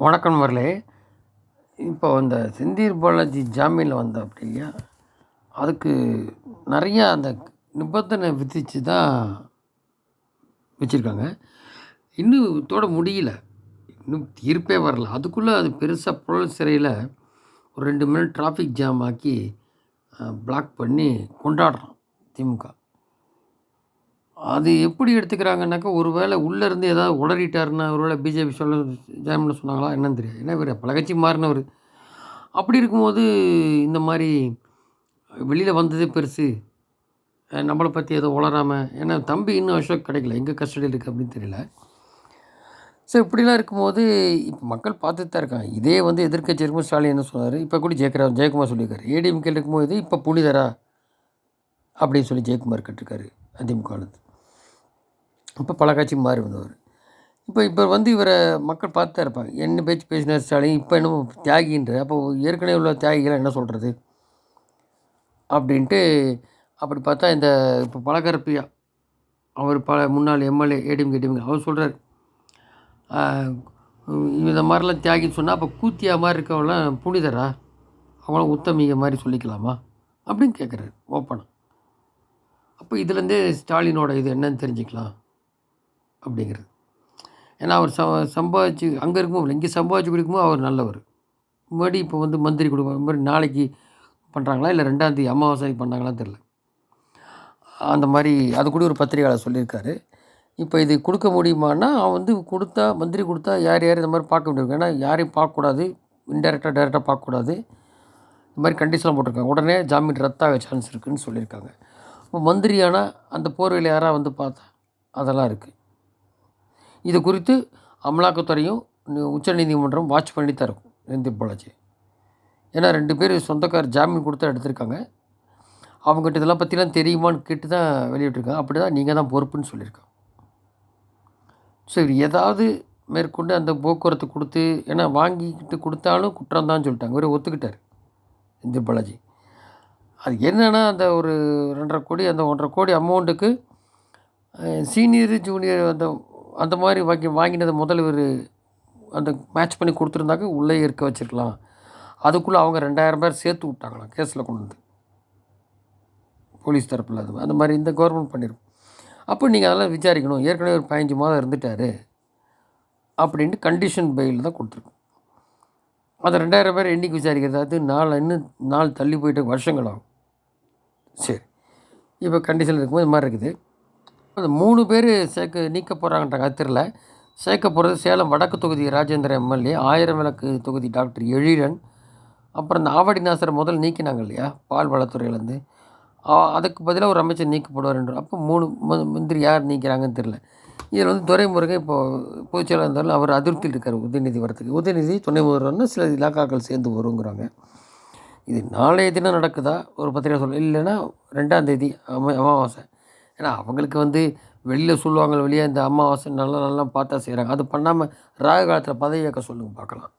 வணக்கம் நண்பர்களே. இப்போ இந்த செந்தில் பாலாஜி ஜாமீனில் வந்தாப்படி இல்லையா, அதுக்கு நிறையா அந்த நிபந்தனை விதித்து தான் வச்சுருக்காங்க. இன்னும் இதோட முடியல. இன்னும் தீர்ப்பே வரல. அதுக்குள்ளே அது பெருசாக புழல் சிறையில் ஒரு 2 மணி நேரம் டிராஃபிக் ஜாம் ஆக்கி பிளாக் பண்ணி கொண்டாடுறோம் திமுக. அது எப்படி எடுத்துக்கிறாங்கன்னாக்கா, ஒரு வேளை உள்ளேருந்து ஏதாவது உளறிட்டாருன்னா, ஒரு வேளை பிஜேபி ஜாயின் பண்ண சொன்னாங்களா என்னன்னு தெரியாது. ஏன்னா இவர் பல கட்சி மாறினவர். அப்படி இருக்கும்போது இந்த மாதிரி வெளியில் வந்ததே பெருசு. நம்மளை பற்றி ஏதோ உளராமல், ஏன்னா தம்பி இன்னும் அசோக் கிடைக்கல, எங்கே கஸ்டடியில் இருக்குது அப்படின்னு தெரியல. ஸோ இப்படிலாம் இருக்கும்போது இப்போ மக்கள் பார்த்துட்டு தான் இருக்காங்க. இதே வந்து எதிர்க்கட்சி இருக்கும்போது ஸ்டாலின் என்ன சொன்னார், இப்போ கூட ஜெயக்குமார் சொல்லியிருக்காரு. ஏடிஎம்கேல இருக்கும்போது இப்போ புனிதரா அப்படின்னு சொல்லி ஜெயக்குமார் கேட்டிருக்காரு அதிமுகலேருந்து. இப்போ பல கட்சி மாறி வந்தவர். இப்போ வந்து இவரை மக்கள் பார்த்து தான் இருப்பாங்க. என்ன பேச்சு பேசினார் ஸ்டாலின், இப்போ என்னமோ தியாகின்ற. அப்போ ஏற்கனவே உள்ள தியாகிகளை என்ன சொல்கிறது அப்படின்ட்டு. அப்படி பார்த்தா இந்த இப்போ பலகரப்பியா அவர் முன்னாள் எம்எல்ஏ ஏடிஎம்கே அவர் சொல்கிறார், இந்த மாதிரிலாம் தியாகின்னு சொன்னால் அப்போ கூத்தியா மாதிரி இருக்கவங்களாம் புனிதரா, அவங்களாம் உத்தமிக மாதிரி சொல்லிக்கலாமா அப்படின்னு கேட்குறாரு ஓப்பனாக. அப்போ இதுலேருந்தே ஸ்டாலினோட இது என்னன்னு தெரிஞ்சுக்கலாம் அப்படிங்கிறது. ஏன்னா அவர் சம்பாதிச்சு அங்கே இருக்கும்போது, இங்கே சம்பாதிச்சு கொடுக்கும்போது அவர் நல்லவர். மறுபடி இப்போ வந்து மந்திரி கொடுப்பாங்க மாதிரி நாளைக்கு பண்ணுறாங்களா இல்லை 2ஆம் தேதி அமாவாசைக்கு பண்ணாங்களான்னு தெரில. அந்த மாதிரி அது கூட ஒரு பத்திரிகையாளர் சொல்லியிருக்காரு. இப்போ இது கொடுக்க முடியுமான்னா, அவன் வந்து கொடுத்தா மந்திரி கொடுத்தா யார் இந்த மாதிரி பார்க்க முடியும். ஏன்னா யாரையும் பார்க்கக்கூடாது, இன்டெரக்டாக டைரெக்டாக பார்க்கக்கூடாது, இந்த மாதிரி கண்டிஷன்லாம் போட்டிருக்காங்க. உடனே ஜாமீன் ரத்தாக சான்ஸ் இருக்குதுன்னு சொல்லியிருக்காங்க. இப்போ மந்திரியானால் அந்த போர்வையில் யாராக வந்து பார்த்தா அதெல்லாம் இருக்குது. இது குறித்து அமலாக்கத்துறையும் உச்சநீதிமன்றம் வாட்ச் பண்ணி தான் இருக்கும் செந்தில் பாலாஜி. ஏன்னா 2 பேர் சொந்தக்கார் ஜாமீன் கொடுத்தா எடுத்திருக்காங்க. அவங்ககிட்ட இதெல்லாம் பற்றிலாம் தெரியுமான்னு கேட்டு தான் வெளியிட்டிருக்காங்க. அப்படி தான் நீங்கள் தான் பொறுப்புன்னு சொல்லியிருக்காங்க. சரி, ஏதாவது மேற்கொண்டு அந்த போக்குவரத்து கொடுத்து, ஏன்னா வாங்கிக்கிட்டு கொடுத்தாலும் குற்றம் தான் சொல்லிட்டாங்க. இவர் ஒத்துக்கிட்டார் செந்தில் பாலாஜி. அது என்னென்னா அந்த ஒரு 2.5 கோடி அந்த 1.5 கோடி அமௌண்ட்டுக்கு சீனியர் ஜூனியர் அந்த மாதிரி வாங்கினதை முதல்ல இவர் அந்த மேட்ச் பண்ணி கொடுத்துருந்தாக்க உள்ளே இருக்க வச்சுருக்கலாம். அதுக்குள்ளே அவங்க 2000 பேர் சேர்த்து விட்டாங்களாம் கேஸில் கொண்டு வந்து, போலீஸ் தரப்பில். அது அந்த மாதிரி இந்த கவர்மெண்ட் பண்ணியிருக்கும். அப்போ நீங்கள் அதெல்லாம் விசாரிக்கணும். ஏற்கனவே ஒரு 15 மாதம் இருந்துட்டார் அப்படின்ட்டு கண்டிஷன் பெயில் தான் கொடுத்துருக்கோம். அந்த 2000 பேர் என்றைக்கு விசாரிக்கிறது? அது இன்னும் நாள் தள்ளி போயிட்டு வருஷங்கள் ஆகும். சரி, இப்போ கண்டிஷனில் இருக்கும்போது இது மாதிரி இருக்குது. அந்த 3 பேர் நீக்க போகிறாங்கன்றாங்க. அது தெரில. சேர்க்க போகிறது சேலம் வடக்கு தொகுதி ராஜேந்திர எம்எல்ஏ, 1000 விளக்கு தொகுதி டாக்டர் எழிலன், அப்புறம் இந்த ஆவடி நாசரை முதல் நீக்கினாங்க இல்லையா பால் வளத்துறையிலேருந்து, அதுக்கு பதிலாக ஒரு அமைச்சர் நீக்கப்படுவார். அப்போ 3 மந்திரி யார் நீக்கிறாங்கன்னு தெரில. இதில் வந்து துரைமுருகன் இப்போது பொதுச்செயலாளர் இருந்தாலும் அவர் அதிருப்தியில் இருக்கார் உதயநிதி வரத்துக்கு. உதயநிதி துணை முதல்வர்னு சில இலாக்காக்கள் சேர்ந்து வருங்கிறாங்க. இது நாளைய தினம் நடக்குதா ஒரு பத்திரிகை சொல்ல, இல்லைன்னா 2ஆம் தேதி அமாவாசை. ஏன்னா அவங்களுக்கு வந்து வெளியில் சொல்லுவாங்க, வெளியே இந்த அமாவாசை நல்லா பார்த்தா செய்கிறாங்க. அது பண்ணாமல் ராகு காலத்தில் பதவி இயக்க சொல்லுங்க பார்க்கலாம்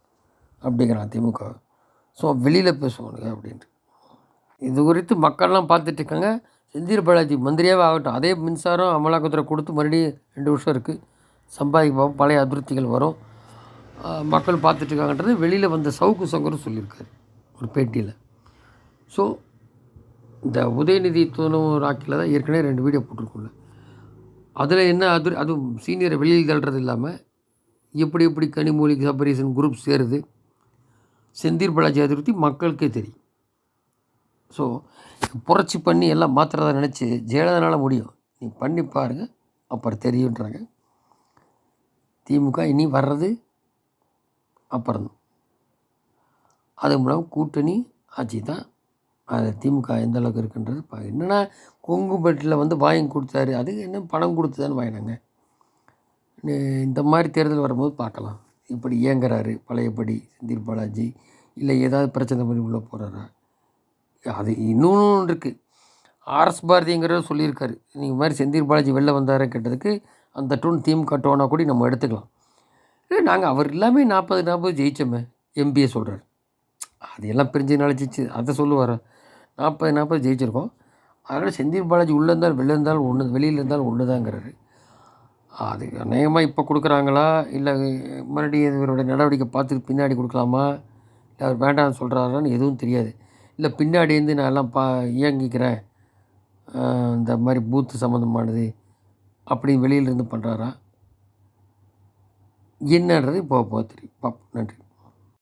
அப்படிங்கிறாங்க திமுக. ஸோ வெளியில் பேசுவானுங்க அப்படின்ட்டு. இது குறித்து மக்கள்லாம் பார்த்துட்டு இருக்காங்க. செந்தில் பாலாஜி மந்திரியாகவே ஆகட்டும், அதே மின்சாரம் அமலாக்கத்துறை கொடுத்து மறுபடியும் 2 வருஷம் இருக்குது, சம்பாதிக்க பழைய அதிருப்திகள் வரும், மக்கள் பார்த்துட்ருக்காங்கன்றது வெளியில் வந்த சவுக்கு சங்கரும் சொல்லியிருக்காரு ஒரு பேட்டியில். ஸோ இந்த உதயநிதி துணை ராக்கில் தான் ஏற்கனவே 2 வீடியோ போட்டிருக்கோம்ல, அதில் என்ன அதுவும் சீனியரை வெளியில் தள்ளுறது இல்லாமல் எப்படி கனிமொழி சபரீசன் குரூப் சேருது, செந்தில் பாலாஜி அதிருப்தி மக்களுக்கே தெரியும். ஸோ புரட்சி பண்ணி எல்லாம் மாத்திரதான் நினச்சி ஜெயலலிதானால் முடியும், நீ பண்ணி பாருங்கள் அப்புறம் தெரியுன்றாங்க. திமுக இனி வர்றது அப்புறம் அது மூலம் கூட்டணி ஆட்சி தான். அது திமுக எந்த அளவுக்கு இருக்குன்றது என்னென்னா, கொங்குபேட்டில் வந்து வாங்கி கொடுத்தாரு, அது என்ன பணம் கொடுத்துதான்னு வாங்கினாங்க. இந்த மாதிரி தேர்தல் வரும்போது பார்க்கலாம் இப்படி இயங்குறாரு பழையபடி செந்தில் பாலாஜி, இல்லை ஏதாவது பிரச்சனை பண்ணி உள்ளே போகிறாரா. அது இன்னொன்று இருக்குது. ஆர்எஸ் பாரதிங்கிறவர் சொல்லியிருக்காரு, நீங்கள் மாதிரி செந்தில் பாலாஜி வெளில வந்தார் கேட்டதுக்கு அந்த டோன் திமுக டோனாக கூட நம்ம எடுத்துக்கலாம். இல்லை நாங்கள் அவர் எல்லாமே 40 ஜெயிச்சோமே எம்பிஏ சொல்கிறார். அது எல்லாம் பிரிஞ்சு நினச்சிச்சு அதை சொல்லுவார். 40 ஜெயிச்சிருக்கோம், அதனால் செந்தில் பாலாஜி உள்ளே இருந்தாலும் வெளில இருந்தாலும் வெளியில் இருந்தாலும் ஒன்று தாங்கிறாரு. அது அநேகமாக இப்போ கொடுக்குறாங்களா, இல்லை மறுபடியும் இவருடைய நடவடிக்கை பார்த்துட்டு பின்னாடி கொடுக்கலாமா, இல்லை அவர் வேண்டாம்னு சொல்கிறாரான்னு எதுவும் தெரியாது. இல்லை பின்னாடி இருந்து நான் எல்லாம் இயங்கிக்கிறேன், இந்த மாதிரி பூத்து சம்மந்தமானது அப்படின்னு வெளியிலேருந்து பண்ணுறாரா என்னன்றது போக போக தெரியும். பார்ப்போம். நன்றி.